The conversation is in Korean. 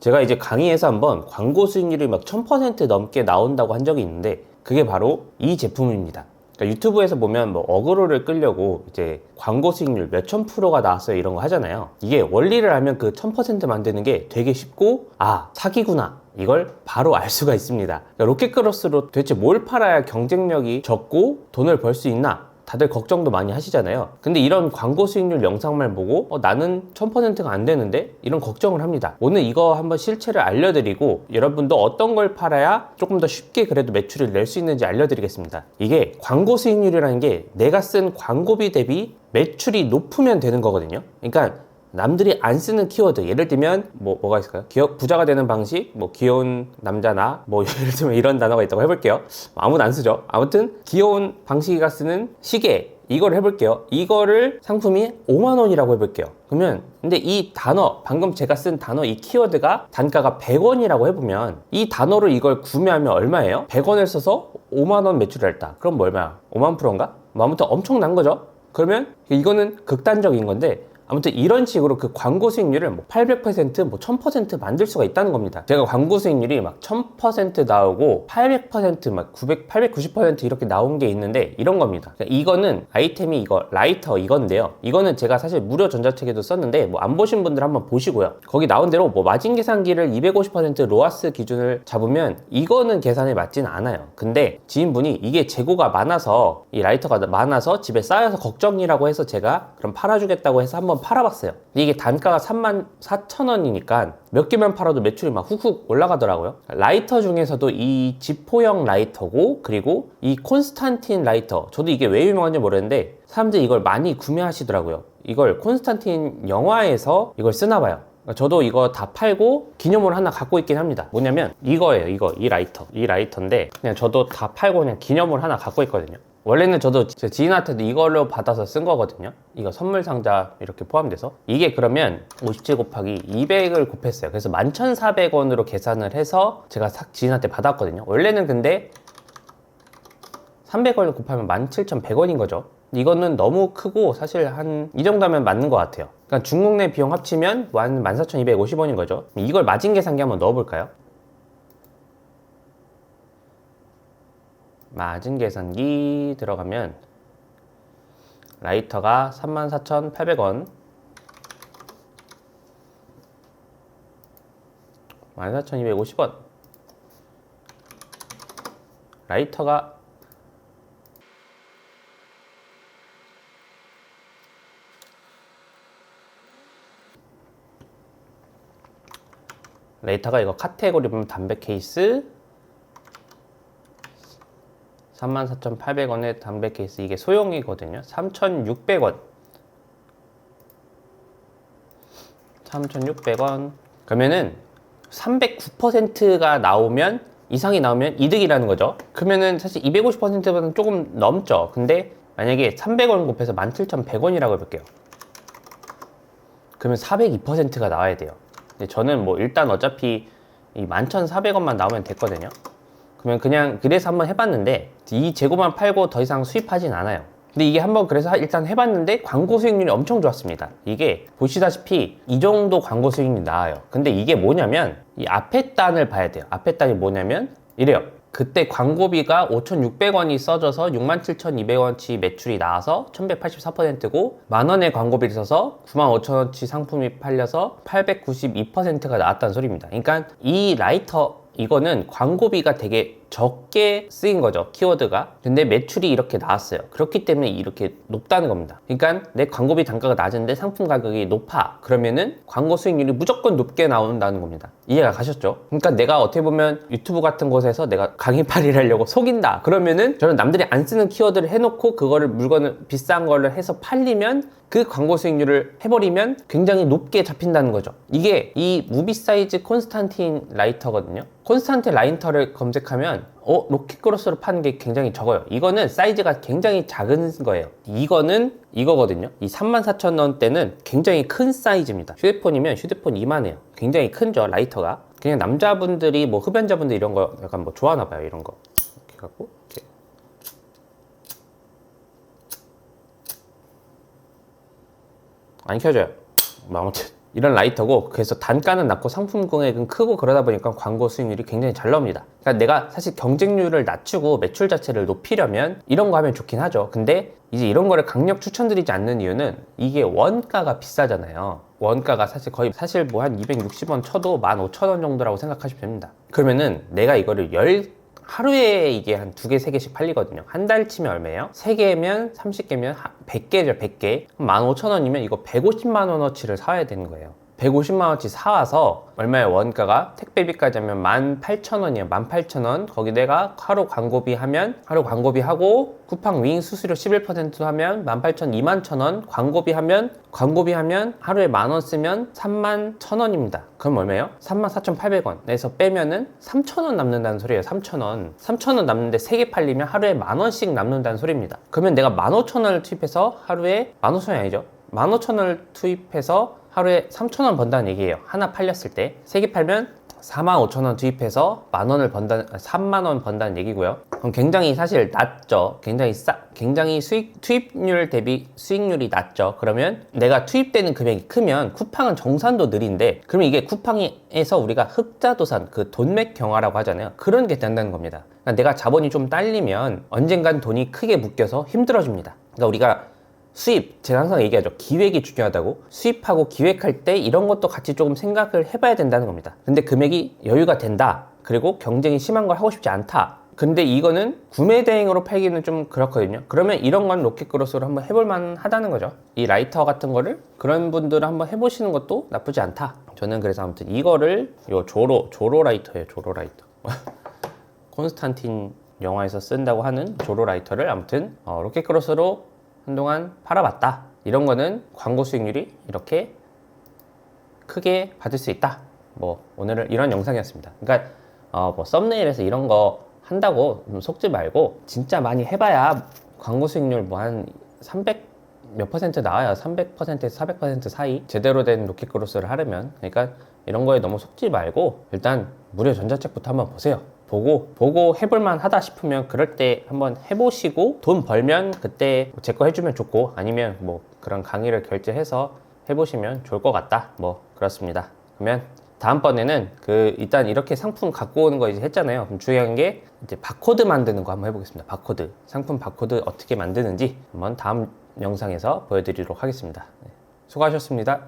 제가 이제 강의에서 한번 광고 수익률이 막 1000% 넘게 나온다고 한 적이 있는데 그게 바로 이 제품입니다. 그러니까 유튜브에서 보면 뭐 어그로를 끌려고 이제 광고 수익률 몇천 프로가 나왔어요 이런 거 하잖아요. 이게 원리를 알면 그 1000% 만드는 게 되게 쉽고 아 사기구나 이걸 바로 알 수가 있습니다. 그러니까 로켓크로스로 도대체 뭘 팔아야 경쟁력이 적고 돈을 벌 수 있나 다들 걱정도 많이 하시잖아요. 근데 이런 광고 수익률 영상만 보고 나는 1000%가 안 되는데 이런 걱정을 합니다. 오늘 이거 한번 실체를 알려드리고 여러분도 어떤 걸 팔아야 조금 더 쉽게 그래도 매출을 낼 수 있는지 알려드리겠습니다. 이게 광고 수익률이라는 게 내가 쓴 광고비 대비 매출이 높으면 되는 거거든요. 그러니까 남들이 안 쓰는 키워드 예를 들면 뭐가 있을까요? 부자가 되는 방식, 뭐 귀여운 남자나 뭐 예를 들면 이런 단어가 있다고 해볼게요. 아무도 안 쓰죠. 아무튼 귀여운 방식이가 쓰는 시계 이걸 해볼게요. 이거를 상품이 5만 원이라고 해볼게요. 그러면 근데 이 단어 방금 제가 쓴 단어 이 키워드가 단가가 100원이라고 해보면 이 단어로 이걸 구매하면 얼마예요? 100원을 써서 5만 원 매출을 했다. 그럼 뭐 얼마야? 5만 프로인가? 뭐 아무튼 엄청난 거죠. 그러면 이거는 극단적인 건데 아무튼 이런 식으로 그 광고 수익률을 뭐 800%, 뭐 1000% 만들 수가 있다는 겁니다. 제가 광고 수익률이 막 1000% 나오고 800%, 막 900, 890% 이렇게 나온 게 있는데 이런 겁니다. 그러니까 이거는 아이템이 이거 라이터 이건데요. 이거는 제가 사실 무료 전자책에도 썼는데 뭐 안 보신 분들 한번 보시고요. 거기 나온 대로 뭐 마진 계산기를 250% 로아스 기준을 잡으면 이거는 계산에 맞진 않아요. 근데 지인분이 이게 재고가 많아서 이 라이터가 많아서 집에 쌓여서 걱정이라고 해서 제가 그럼 팔아주겠다고 해서 한번 팔아봤어요. 이게 단가가 34,000원이니까 몇 개만 팔아도 매출이 막 훅훅 올라가더라고요. 라이터 중에서도 이 지포형 라이터고 그리고 이 콘스탄틴 라이터 저도 이게 왜 유명한지 모르겠는데 사람들이 이걸 많이 구매하시더라고요. 이걸 콘스탄틴 영화에서 이걸 쓰나봐요. 저도 이거 다 팔고 기념으로 하나 갖고 있긴 합니다. 뭐냐면 이거예요. 이 라이터인데 그냥 저도 다 팔고 그냥 기념으로 하나 갖고 있거든요. 원래는 저도 제 지인한테도 이걸로 받아서 쓴 거거든요. 이거 선물 상자 이렇게 포함돼서 이게 그러면 57 곱하기 200을 곱했어요. 그래서 11,400원으로 계산을 해서 제가 지인한테 받았거든요. 원래는 근데 300원을 곱하면 17,100원인 거죠. 이거는 너무 크고 사실 한 이 정도면 맞는 것 같아요. 그러니까 중국 내 비용 합치면 14,250원인 거죠. 이걸 마진 계산기 한번 넣어볼까요? 마진 계산기 들어가면 라이터가 34,800원 14,250원 라이터가 이거 카테고리 보면 담배 케이스 34,800원의 담배 케이스 이게 소형이거든요. 3,600원 3,600원 그러면은 309%가 나오면 이상이 나오면 이득이라는 거죠. 그러면은 사실 250%보다는 조금 넘죠. 근데 만약에 300원 곱해서 17,100원이라고 해볼게요. 그러면 402%가 나와야 돼요. 근데 저는 뭐 일단 어차피 이 11,400원만 나오면 됐거든요. 그러면 그냥 그래서 한번 해봤는데 이 재고만 팔고 더 이상 수입하진 않아요. 근데 이게 한번 그래서 일단 해봤는데 광고 수익률이 엄청 좋았습니다. 이게 보시다시피 이 정도 광고 수익률이 나와요. 근데 이게 뭐냐면 이 앞에 단을 봐야 돼요. 앞에 단이 뭐냐면 이래요. 그때 광고비가 5,600원이 써져서 67,200원치 매출이 나와서 1184%고 만원의 광고비를 써서 95,000원치 상품이 팔려서 892%가 나왔다는 소리입니다. 그러니까 이 라이터 이거는 광고비가 되게 적게 쓰인 거죠, 키워드가. 근데 매출이 이렇게 나왔어요. 그렇기 때문에 이렇게 높다는 겁니다. 그러니까 내 광고비 단가가 낮은데 상품 가격이 높아. 그러면은 광고 수익률이 무조건 높게 나온다는 겁니다. 이해가 가셨죠? 그러니까 내가 어떻게 보면 유튜브 같은 곳에서 내가 강의팔이를 하려고 속인다. 그러면은 저는 남들이 안 쓰는 키워드를 해놓고 그거를 물건을 비싼 걸로 해서 팔리면 그 광고 수익률을 해버리면 굉장히 높게 잡힌다는 거죠. 이게 이 무비 사이즈 콘스탄틴 라이터거든요. 콘스탄틴 라이터를 검색하면 로켓크로스로 파는 게 굉장히 적어요. 이거는 사이즈가 굉장히 작은 거예요. 이거는 이거거든요. 이 34,000원대는 굉장히 큰 사이즈입니다. 휴대폰이면 휴대폰 이만해요. 굉장히 큰죠, 라이터가. 그냥 남자분들이 뭐 흡연자분들 이런 거 약간 뭐 좋아하나 봐요, 이런 거. 이렇게 갖고 이렇게. 안 켜져요. 아무튼 이런 라이터고, 그래서 단가는 낮고 상품 금액은 크고 그러다 보니까 광고 수익률이 굉장히 잘 나옵니다. 그러니까 내가 사실 경쟁률을 낮추고 매출 자체를 높이려면 이런 거 하면 좋긴 하죠. 근데 이제 이런 거를 강력 추천드리지 않는 이유는 이게 원가가 비싸잖아요. 원가가 사실 뭐 한 260원 쳐도 15,000원 정도라고 생각하시면 됩니다. 그러면은 내가 이거를 하루에 이게 한 2개, 3개씩 팔리거든요. 한 달 치면 얼마예요? 3개면 30개면 100개죠, 100개. 15,000원이면 이거 150만 원어치를 사야 되는 거예요. 150만 원어치 사와서 얼마의 원가가 택배비까지 하면 18,000원이에요. 18,000원. 거기 내가 하루 광고비 하고 쿠팡 윙 수수료 11% 하면 18,000, 21,000원. 광고비 하면 하루에 10,000원 쓰면 31,000원입니다. 그럼 얼마예요? 34,800원. 에서 빼면은 3,000원 남는다는 소리예요. 3,000원. 3,000원 남는데 3개 팔리면 하루에 10,000원씩 남는다는 소리입니다. 그러면 내가 15,000원을 투입해서 하루에 15,000원이 아니죠. 15,000원을 투입해서 하루에 3,000원 번다는 얘기예요. 하나 팔렸을 때. 3개 팔면 45,000원 투입해서 3만원 번다는 얘기고요. 그럼 굉장히 사실 낮죠. 굉장히 투입률 대비 수익률이 낮죠. 그러면 내가 투입되는 금액이 크면 쿠팡은 정산도 느린데, 그러면 이게 쿠팡에서 우리가 흑자도산, 그 돈맥 경화라고 하잖아요. 그런 게 된다는 겁니다. 그러니까 내가 자본이 좀 딸리면 언젠간 돈이 크게 묶여서 힘들어집니다. 그러니까 우리가 제가 항상 얘기하죠. 기획이 중요하다고. 수입하고 기획할 때 이런 것도 같이 조금 생각을 해봐야 된다는 겁니다. 근데 금액이 여유가 된다. 그리고 경쟁이 심한 걸 하고 싶지 않다. 근데 이거는 구매 대행으로 팔기는 좀 그렇거든요. 그러면 이런 건 로켓그로스로 한번 해볼 만하다는 거죠. 이 라이터 같은 거를 그런 분들은 한번 해보시는 것도 나쁘지 않다. 저는 그래서 아무튼 이거를 조로 라이터예요. 조로 라이터. 콘스탄틴 영화에서 쓴다고 하는 조로 라이터를 아무튼 로켓그로스로 한동안 팔아봤다. 이런 거는 광고 수익률이 이렇게 크게 받을 수 있다. 뭐 오늘은 이런 영상이었습니다. 그러니까 뭐 썸네일에서 이런 거 한다고 속지 말고 진짜 많이 해봐야 광고 수익률 뭐 한 300 몇 퍼센트 나와요. 300%에서 400% 사이 제대로 된 로켓그로스를 하려면. 그러니까 이런 거에 너무 속지 말고 일단 무료 전자책부터 한번 보세요. 보고 해볼만 하다 싶으면 그럴 때 한번 해보시고 돈 벌면 그때 제 거 해주면 좋고, 아니면 뭐 그런 강의를 결제해서 해보시면 좋을 것 같다. 뭐 그렇습니다. 그러면 다음번에는 일단 이렇게 상품 갖고 오는 거 이제 했잖아요. 그럼 중요한 게 이제 바코드 만드는 거 한번 해보겠습니다. 상품 바코드 어떻게 만드는지 한번 다음 영상에서 보여드리도록 하겠습니다. 수고하셨습니다.